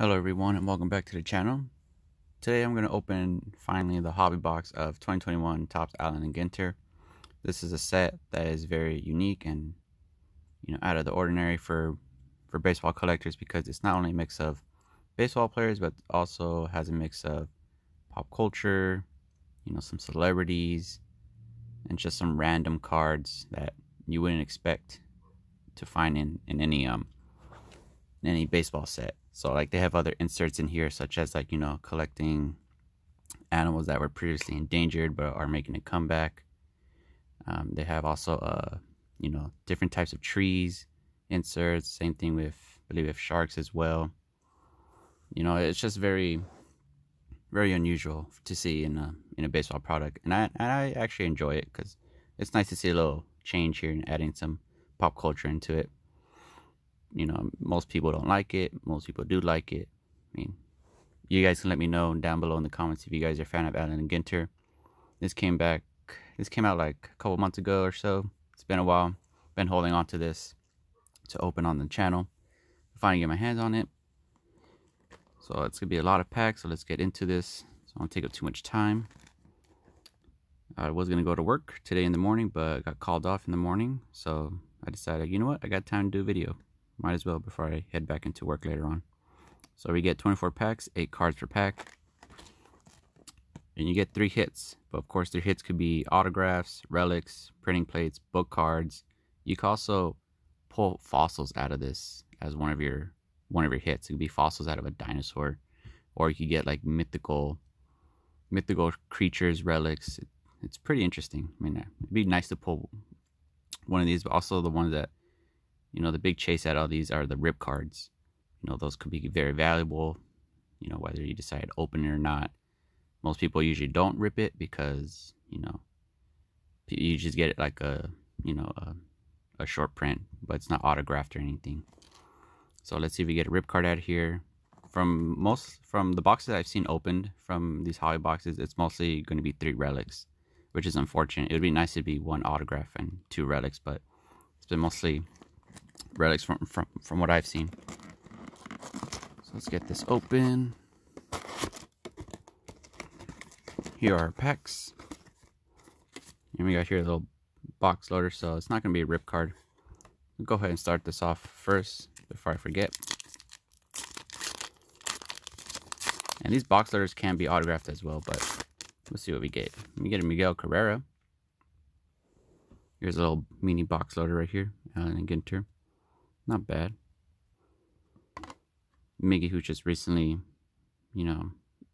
Hello everyone and welcome back to the channel. Today I'm going to open finally the hobby box of 2021 Topps Allen & Ginter. This is a set that is very unique and out of the ordinary for baseball collectors, because it's not only a mix of baseball players but also has a mix of pop culture, some celebrities, and just some random cards that you wouldn't expect to find in any baseball set. So like they have other inserts in here, such as collecting animals that were previously endangered but are making a comeback. They have also different types of trees inserts. Same thing with, I believe, with sharks as well. It's just very unusual to see in a baseball product, and I actually enjoy it because it's nice to see a little change here and adding some pop culture into it. Most people don't like it. Most people do like it. I mean, you guys can let me know down below in the comments if you guys are a fan of Allen & Ginter. This came out like a couple months ago or so. It's been a while. Been holding on to this to open on the channel. Finally get my hands on it. So it's going to be a lot of packs, so let's get into this. So I don't take up too much time. I was going to go to work today in the morning, but got called off in the morning. So I decided, you know what, I got time to do a video. Might as well before I head back into work later on. So we get 24 packs, 8 cards per pack. And you get 3 hits. But of course, 3 hits could be autographs, relics, printing plates, book cards. You can also pull fossils out of this as one of your hits. It could be fossils out of a dinosaur. Or you could get like mythical creatures, relics. It's pretty interesting. I mean, it'd be nice to pull one of these, but also the ones that the big chase at all these are the rip cards. Those could be very valuable, whether you decide to open it or not. Most people usually don't rip it because, you just get it like a short print, but it's not autographed or anything. So let's see if we get a rip card out of here. From the boxes I've seen opened from these hobby boxes, it's mostly going to be 3 relics, which is unfortunate. It would be nice to be 1 autograph and 2 relics, but it's been mostly relics from what I've seen. So let's get this open. Here are our packs. And we got here a little box loader, so it's not going to be a rip card. I'll go ahead and start this off first before I forget. And these box loaders can be autographed as well, but let's see what we get. We get a Miguel Cabrera. Here's a little mini box loader right here, Allen & Ginter. Not bad. Miggy, who just recently,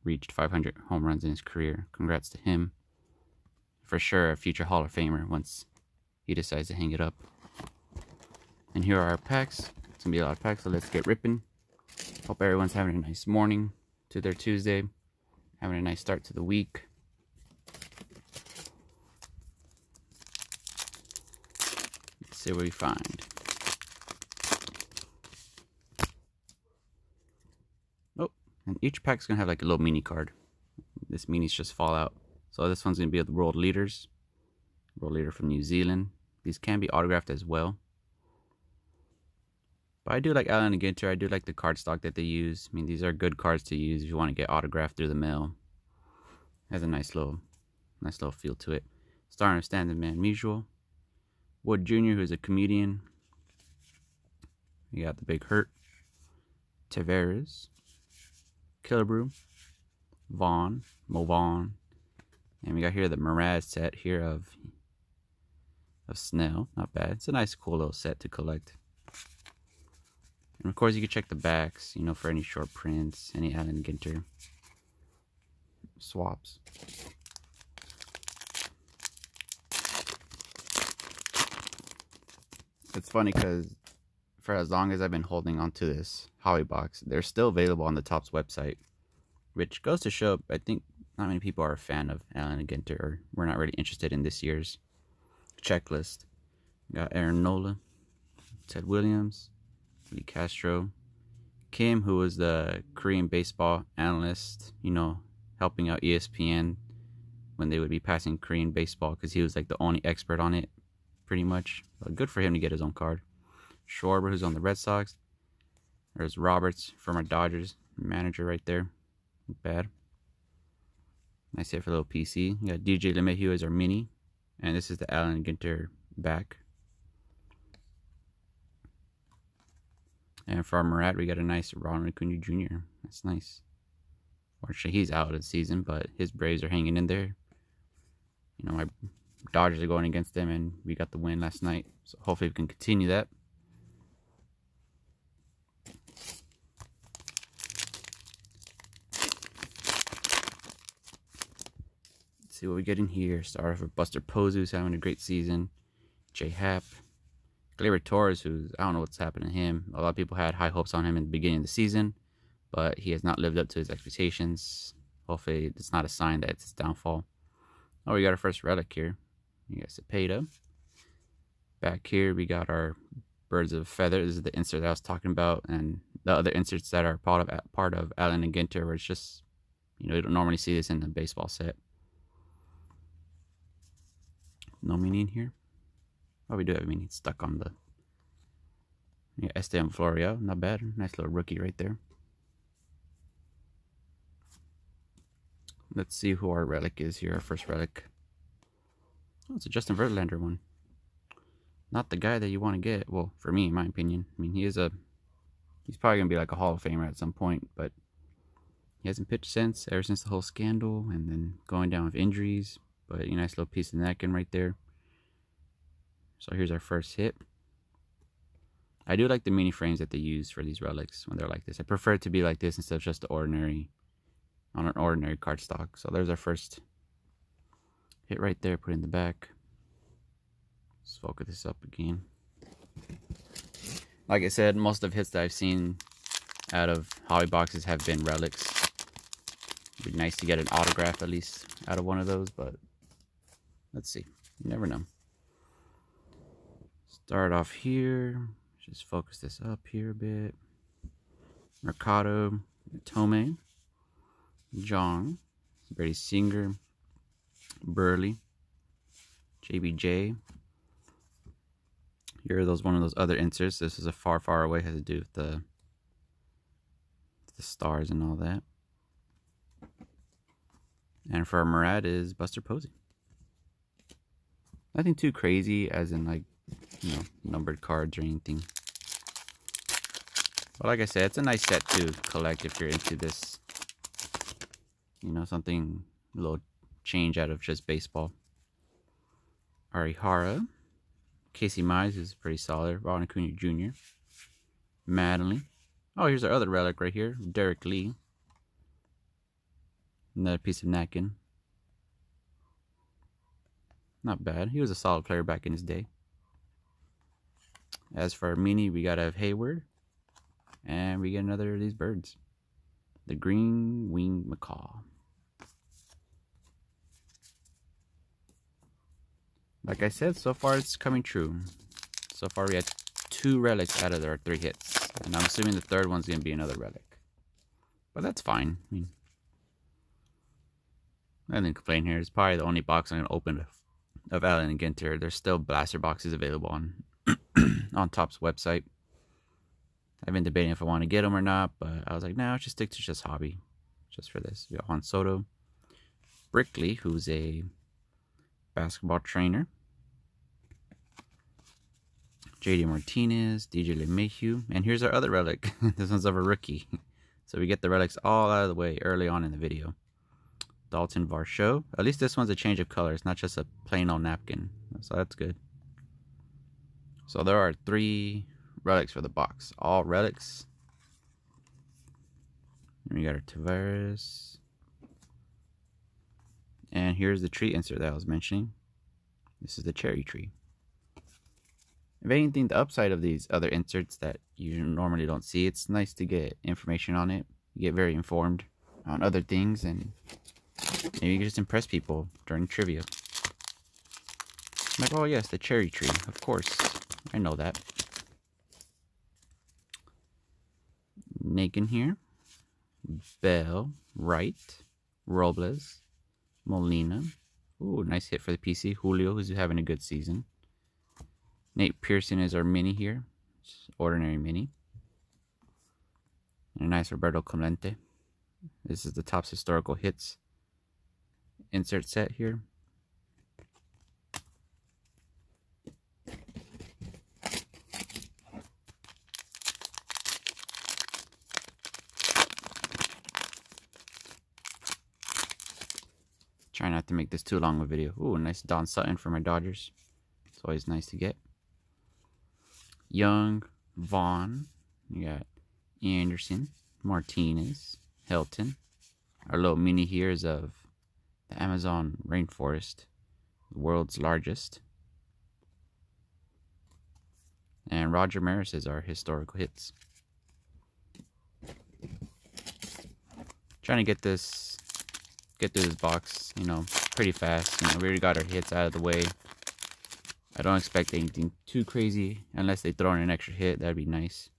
reached 500 home runs in his career. Congrats to him. For sure a future Hall of Famer once he decides to hang it up. And here are our packs. It's going to be a lot of packs, so let's get ripping. Hope everyone's having a nice morning to their Tuesday. Having a nice start to the week. Let's see what we find. And each pack's going to have like a little mini card. This minis just fall out. So this one's going to be the World Leaders. World Leader from New Zealand. These can be autographed as well. But I do like Allen & Ginter. I do like the card stock that they use. I mean, these are good cards to use if you want to get autographed through the mail. Has a nice little feel to it. Starting with Stanton Musial. Wood Jr., who's a comedian. You got the Big Hurt. Tavares. Killebrew, Mo Vaughn, and we got here the Mraz set here of Snell. Not bad. It's a nice, cool little set to collect. And of course, you can check the backs, for any short prints, any Allen & Ginter swaps. It's funny because for as long as I've been holding on to this hobby box, they're still available on the Topps website, which goes to show I think not many people are a fan of Allen & Ginter, or we're not really interested in this year's checklist. We got Aaron Nola, Ted Williams, Lee Castro, Kim, who was the Korean baseball analyst, helping out ESPN when they would be passing Korean baseball, because he was like the only expert on it, pretty much. But good for him to get his own card. Schwarber, who's on the Red Sox. There's Roberts from our Dodgers. manager right there. Not bad. Nice hit for a little PC. We got DJ LeMahieu as our mini. And this is the Allen Ginter back. And for our Murat, we got a nice Ronald Acuna Jr. That's nice. Fortunately, he's out of the season, but his Braves are hanging in there. You know, my Dodgers are going against them, and we got the win last night. So hopefully we can continue that. Let's see what we get in here. Start off with Buster Posey, who's having a great season. J Happ. Gleyber Torres, who's, I don't know what's happened to him. A lot of people had high hopes on him in the beginning of the season, but he has not lived up to his expectations. Hopefully it's not a sign that it's his downfall. Oh, we got our first relic here. We got Cepeda. Back here, we got our Birds of a Feather. This is the insert that I was talking about, and the other inserts that are part of Allen and Ginter, where it's just, you know, you don't normally see this in the baseball set. No meaning here. Oh, we do have a meaning stuck on the. Yeah, Esteban Florial, not bad. Nice little rookie right there. Let's see who our relic is here. Our first relic. Oh, it's a Justin Verlander one. Not the guy that you want to get. Well, for me, in my opinion. I mean, he's probably going to be like a Hall of Famer at some point, but he hasn't pitched since, ever since the whole scandal, and then going down with injuries. But a nice little piece of napkin right there. So here's our first hit. I do like the mini frames that they use for these relics when they're like this. I prefer it to be like this instead of just the ordinary, on an ordinary cardstock. So there's our first hit right there, put in the back. Let's focus this up again. Like I said, most of the hits that I've seen out of hobby boxes have been relics. It'd be nice to get an autograph at least out of one of those, but let's see. You never know. Start off here. Just focus this up here a bit. Mercado, Tome, Jong, Brady Singer, Burley, JBJ. Here are one of those other inserts. This is a far, far away. Has to do with the stars and all that. And for our Murat is Buster Posey. Nothing too crazy, as in like, you know, numbered cards or anything. But like I said, it's a nice set to collect if you're into this. You know, something a little change out of just baseball. Arihara. Casey Mize is pretty solid. Ronald Acuna Jr. Madeline. Oh, here's our other relic right here. Derek Lee. Another piece of napkin. Not bad. He was a solid player back in his day. As for our mini, we gotta have Hayward. And we get another of these birds. The green winged macaw. Like I said, so far it's coming true. So far we had 2 relics out of our 3 hits. And I'm assuming the third one's going to be another relic. But that's fine. I mean, I didn't complain here. It's probably the only box I'm going to open of Allen and Ginter. There's still blaster boxes available on on Topps website. I've been debating if I want to get them or not, but I was like, no, I'll just stick to just hobby. Just for this. We got Juan Soto. Brickley, who's a basketball trainer. JD Martinez, DJ LeMahieu, and here's our other relic. This one's of a rookie. So we get the relics all out of the way early on in the video. Dalton Varsho. At least this one's a change of color. It's not just a plain old napkin. So that's good. So there are 3 relics for the box. All relics. And we got our Tavares. And here's the tree insert that I was mentioning. This is the cherry tree. If anything, the upside of these other inserts that you normally don't see, it's nice to get information on it. You get very informed on other things, and maybe you can just impress people during trivia. I'm like, oh yes, the cherry tree. Of course. I know that. Nakin here. Bell. Wright. Robles. Molina. Ooh, nice hit for the PC. Julio, who's having a good season. Nate Pearson is our mini here. Just ordinary mini. And a nice Roberto Clemente. This is the Topps Historical Hits insert set here. Try not to make this too long of a video. Ooh, nice Don Sutton for my Dodgers. It's always nice to get. Young, Vaughn. You got Anderson, Martinez, Helton. Our little mini here is of the Amazon rainforest, the world's largest. And Roger Maris is our historical hits. Trying to get through this box, you know, pretty fast. You know, we already got our hits out of the way. I don't expect anything too crazy unless they throw in an extra hit. That'd be nice.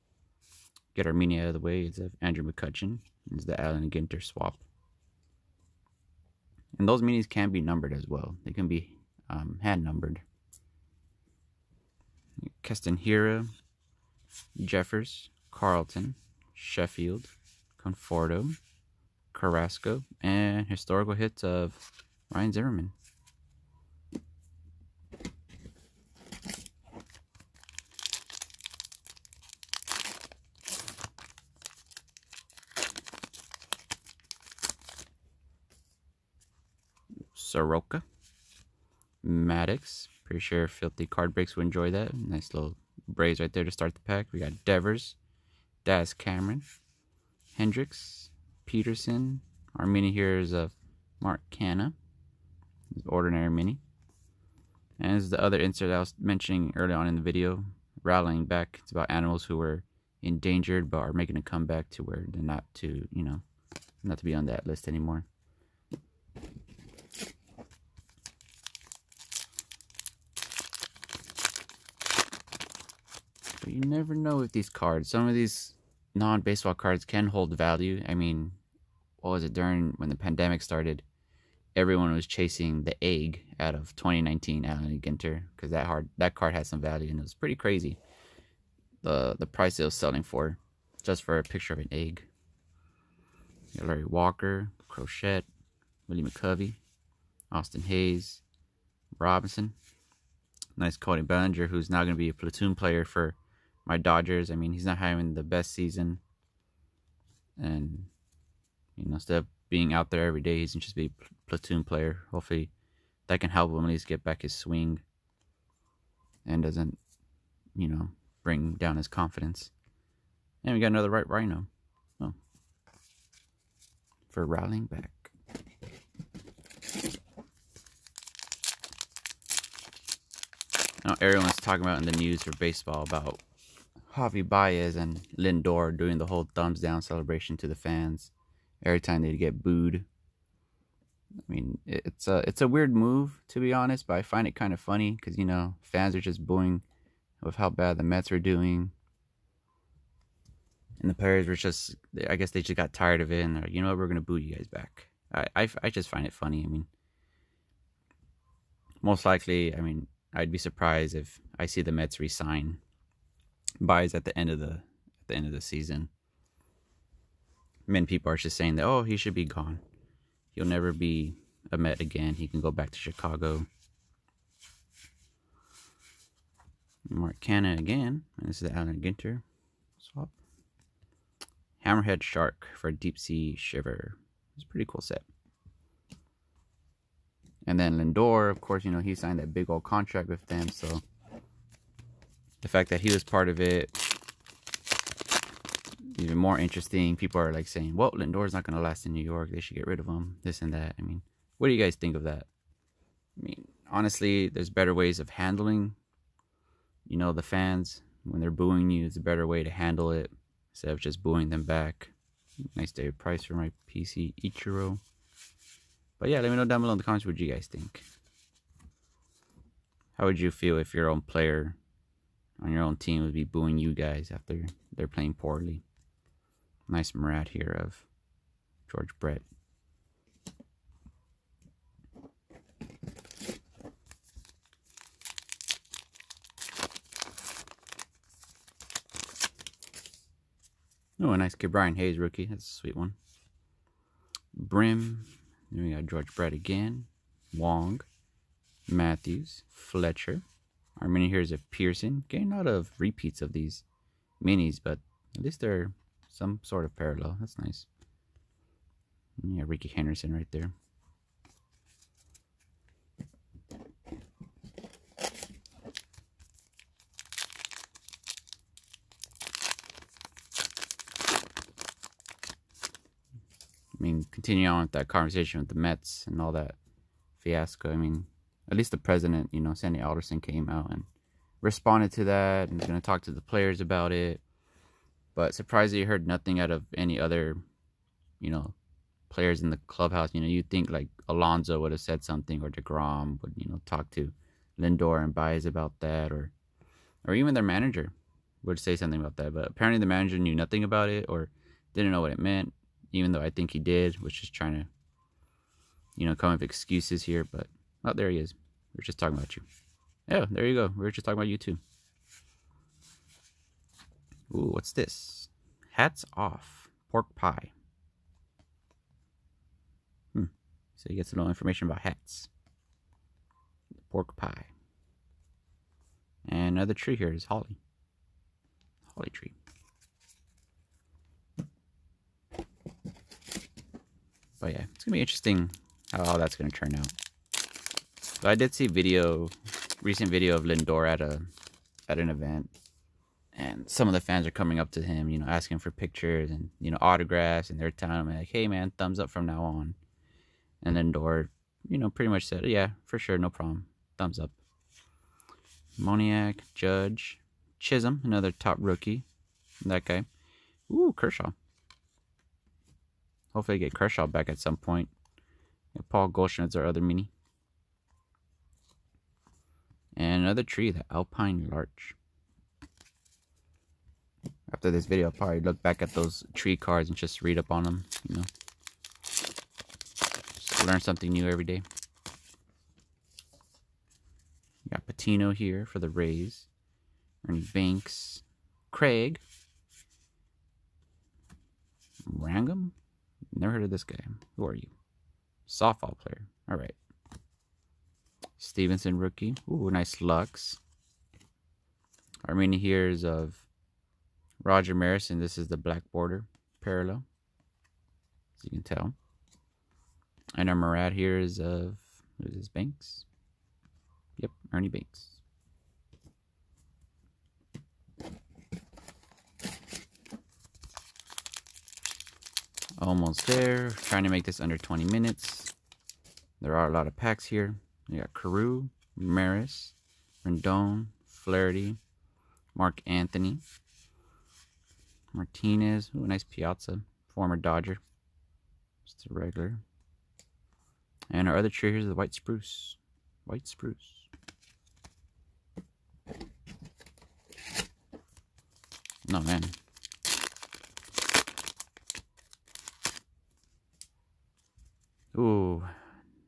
Get our mini out of the way. It's of Andrew McCutchen. It's the Allen Ginter swap. And those minis can be numbered as well. They can be hand numbered. Keston Hiura, Jeffers, Carlton, Sheffield, Conforto, Carrasco, and historical hits of Ryan Zimmerman. Soroka, Maddox. Pretty sure Filthy Card Breaks will enjoy that. Nice little Braves right there to start the pack. We got Devers, Daz Cameron, Hendricks, Peterson. Our mini here is of Mark Canha. Ordinary mini. And this is the other insert I was mentioning early on in the video. Rallying back. It's about animals who were endangered but are making a comeback to where they're not to, you know, not to be on that list anymore. But you never know with these cards. Some of these non-baseball cards can hold value. I mean, what was it, when the pandemic started, everyone was chasing the egg out of 2019 Allen Ginter because that card had some value, and it was pretty crazy the price it was selling for just for a picture of an egg. Larry Walker, Crochet, Willie McCovey, Austin Hayes, Robinson. Nice Cody Bellinger, who's now going to be a platoon player for my Dodgers. I mean, he's not having the best season. And, you know, instead of being out there every day, he's going to just be a platoon player. Hopefully that can help him at least get back his swing and doesn't, you know, bring down his confidence. And we got another Rhino. Oh. For rallying back. Now everyone's talking about in the news for baseball about Javi Baez and Lindor doing the whole thumbs down celebration to the fans every time they get booed. I mean, it's a weird move, to be honest, but I find it kind of funny because, you know, fans are just booing with how bad the Mets are doing. And the players were just, I guess they just got tired of it and they're like, you know what, we're going to boo you guys back. I just find it funny. I mean, most likely, I mean, I'd be surprised if I see the Mets resign Baez at the end of the season. Many people are just saying that, oh, he should be gone. He'll never be a Met again. He can go back to Chicago. Mark Canha again. And this is the Allen Ginter swap. Hammerhead Shark for Deep Sea Shiver. It's a pretty cool set. And then Lindor, of course, you know, he signed that big old contract with them, so the fact that he was part of it, even more interesting. People are like saying, well, Lindor's not going to last in New York. They should get rid of him, this and that. I mean, what do you guys think of that? I mean, honestly, there's better ways of handling, you know, the fans. When they're booing you, it's a better way to handle it instead of just booing them back. Nice David Price for my PC Ichiro. But yeah, let me know down below in the comments what you guys think. How would you feel if your own player on your own team would be booing you guys after they're playing poorly? Nice Murat here of George Brett. Oh, a nice kid, Brian Hayes rookie. That's a sweet one. Brim. Then we got George Brett again. Wong. Matthews. Fletcher. Our mini here is a Pearson. Getting a lot of repeats of these minis, but at least they're some sort of parallel. That's nice. Yeah, Ricky Henderson right there. I mean, continue on with that conversation with the Mets and all that fiasco. I mean, at least the president, you know, Sandy Alderson came out and responded to that and is going to talk to the players about it. But surprisingly, heard nothing out of any other, you know, players in the clubhouse. You know, you'd think like Alonso would have said something, or DeGrom would, you know, talk to Lindor and Baez about that, or even their manager would say something about that. But apparently the manager knew nothing about it or didn't know what it meant, even though I think he did, which is trying to, you know, come up with excuses here. But, oh, there he is. We were just talking about you. Yeah, there you go. We were just talking about you too. Ooh, what's this? Hats off. Pork pie. So he gets a little information about hats. Pork pie. And another tree here is holly. Holly tree. But yeah, it's going to be interesting how all that's going to turn out. So I did see recent video of Lindor at an event. And some of the fans are coming up to him, you know, asking for pictures and, you know, autographs. And they're telling him, like, hey, man, thumbs up from now on. And Lindor, you know, pretty much said, yeah, for sure, no problem. Thumbs up. Moniak, Judge, Chisholm, another top rookie. That guy. Ooh, Kershaw. Hopefully get Kershaw back at some point. Yeah, Paul Goldschmidt's our other mini. And another tree, the Alpine Larch. After this video, I'll probably look back at those tree cards and just read up on them, you know. Just learn something new every day. We got Patino here for the Rays. Ernie Banks. Craig. Rangam? Never heard of this guy. Who are you? Softball player. Alright. Stevenson rookie. Ooh, nice Lux. Our mini here is of Roger Maris, and this is the black border parallel, as you can tell. And our Murad here is of, what is this, Banks? Yep, Ernie Banks. Almost there. Trying to make this under 20 minutes. There are a lot of packs here. We got Carew, Maris, Rendon, Flaherty, Mark Anthony, Martinez. Ooh, nice Piazza. Former Dodger. Just a regular. And our other tree here is the White Spruce. White Spruce. No, man. Ooh.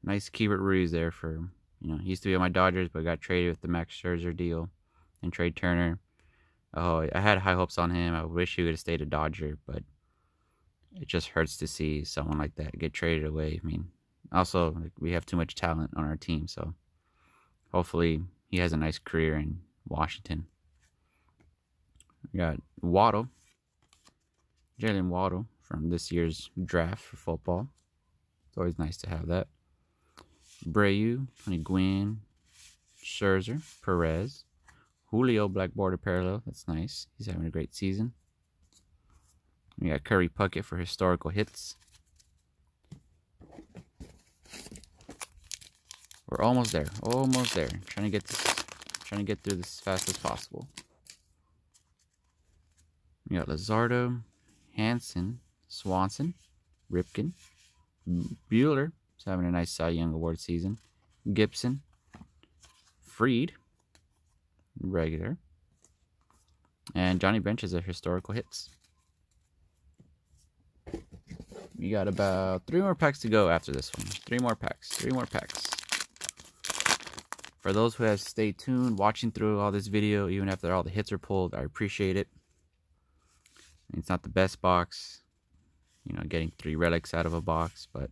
Nice Keibert Ruiz there for, you know, he used to be on my Dodgers, but got traded with the Max Scherzer deal and Trey Turner. Oh, I had high hopes on him. I wish he would have stayed a Dodger, but it just hurts to see someone like that get traded away. I mean, also, like, we have too much talent on our team, so hopefully he has a nice career in Washington. We got Waddle, Jalen Waddle from this year's draft for football. It's always nice to have that. Breu, Honey Gwynn, Scherzer, Perez, Julio black border parallel. That's nice. He's having a great season. We got Curry Puckett for historical hits. We're almost there. Almost there. Trying to get through this as fast as possible. We got Luzardo, Hanson, Swanson, Ripken, Bueller. He's having a nice Cy Young Award season. Gibson, Freed, regular, and Johnny Bench is a historical hits. We got about 3 more packs to go after this one. 3 more packs. 3 more packs. For those who have stayed tuned, watching through all this video, even after all the hits are pulled, I appreciate it. It's not the best box, you know, getting 3 relics out of a box, but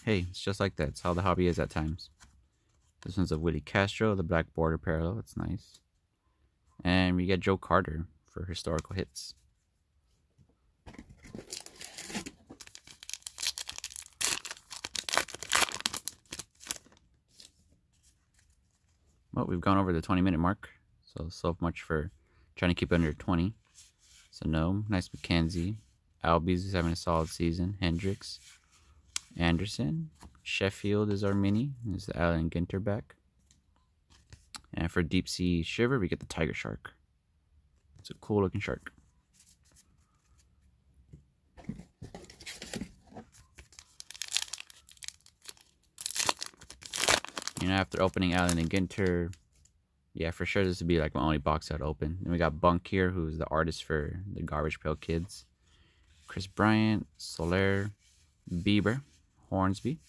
hey, it's just like that. It's how the hobby is at times. This one's a Willie Castro, the black border parallel. It's nice. And we get Joe Carter for historical hits. Well, we've gone over the 20-minute mark, so much for trying to keep it under 20. So no, nice McKenzie. Albies is having a solid season. Hendricks. Anderson. Sheffield is our mini. This is the Allen Ginter back. And for Deep Sea Shiver, we get the Tiger Shark. It's a cool looking shark. You know, after opening Allen and Ginter, yeah, for sure this would be like my only box I'd open. Then we got Bunk here, who's the artist for the Garbage Pail Kids. Chris Bryant, Soler, Bieber, Hornsby,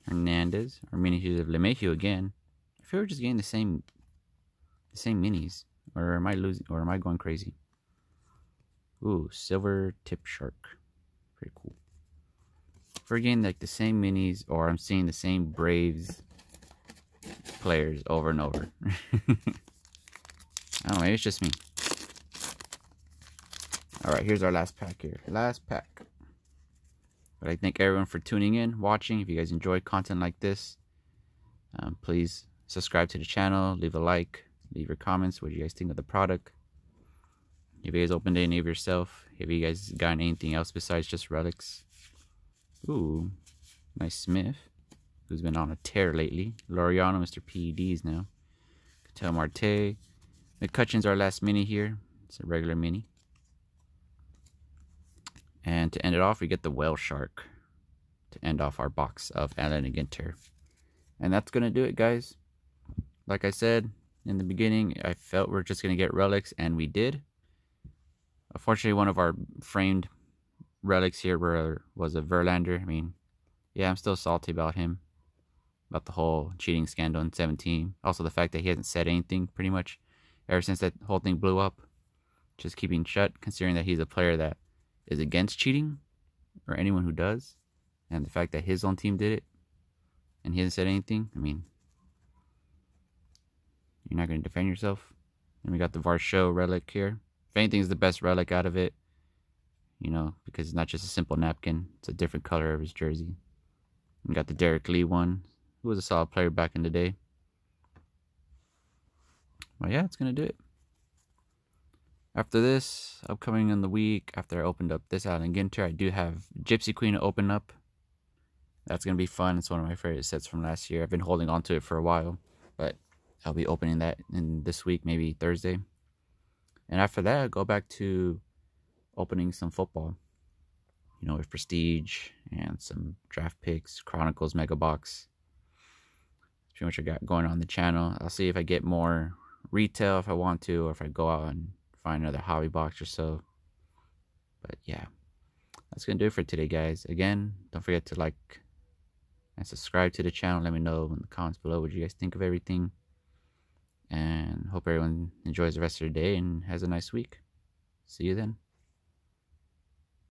Hernandez, our mini of LeMahieu again. I feel we're just getting the same minis, or am I losing? Or am I going crazy? Ooh, Silver Tip Shark, pretty cool. If we're getting like the same minis, or I'm seeing the same Braves players over and over. I don't know, maybe it's just me. Alright, here's our last pack here. Last pack. But I thank everyone for tuning in, watching. If you guys enjoy content like this, please subscribe to the channel, leave a like, leave your comments. What do you guys think of the product? Have you guys opened any of yourself? Have you guys gotten anything else besides just relics? Ooh, nice Smith, who's been on a tear lately. Laureano, Mr. PEDs now. Ketel Marte. McCutcheon's our last mini here. It's a regular mini. And to end it off, we get the Whale Shark to end off our box of Allen and Ginter. And that's going to do it, guys. Like I said in the beginning, I felt we're just going to get relics, and we did. Unfortunately, one of our framed relics here was a Verlander. I mean, yeah, I'm still salty about him. About the whole cheating scandal in 17. Also the fact that he hasn't said anything pretty much ever since that whole thing blew up. Just keeping shut, considering that he's a player that is against cheating, or anyone who does. And the fact that his own team did it, and he hasn't said anything. I mean, you're not going to defend yourself. And we got the Varsho relic here. If anything is the best relic out of it, you know, because it's not just a simple napkin. It's a different color of his jersey. We got the Derek Lee one, who was a solid player back in the day. Well, yeah, it's going to do it. After this, upcoming in the week, after I opened up this Allen Ginter, I do have Gypsy Queen to open up. That's going to be fun. It's one of my favorite sets from last year. I've been holding on to it for a while, but I'll be opening that in this week, maybe Thursday. And after that, I'll go back to opening some football. You know, with Prestige and some draft picks, Chronicles Mega Box. That's pretty much what I got going on the channel. I'll see if I get more retail if I want to, or if I go out and find another hobby box or so. But yeah, that's gonna do it for today, guys. Again, don't forget to like and subscribe to the channel. Let me know in the comments below what you guys think of everything, and hope everyone enjoys the rest of their day and has a nice week. See you then.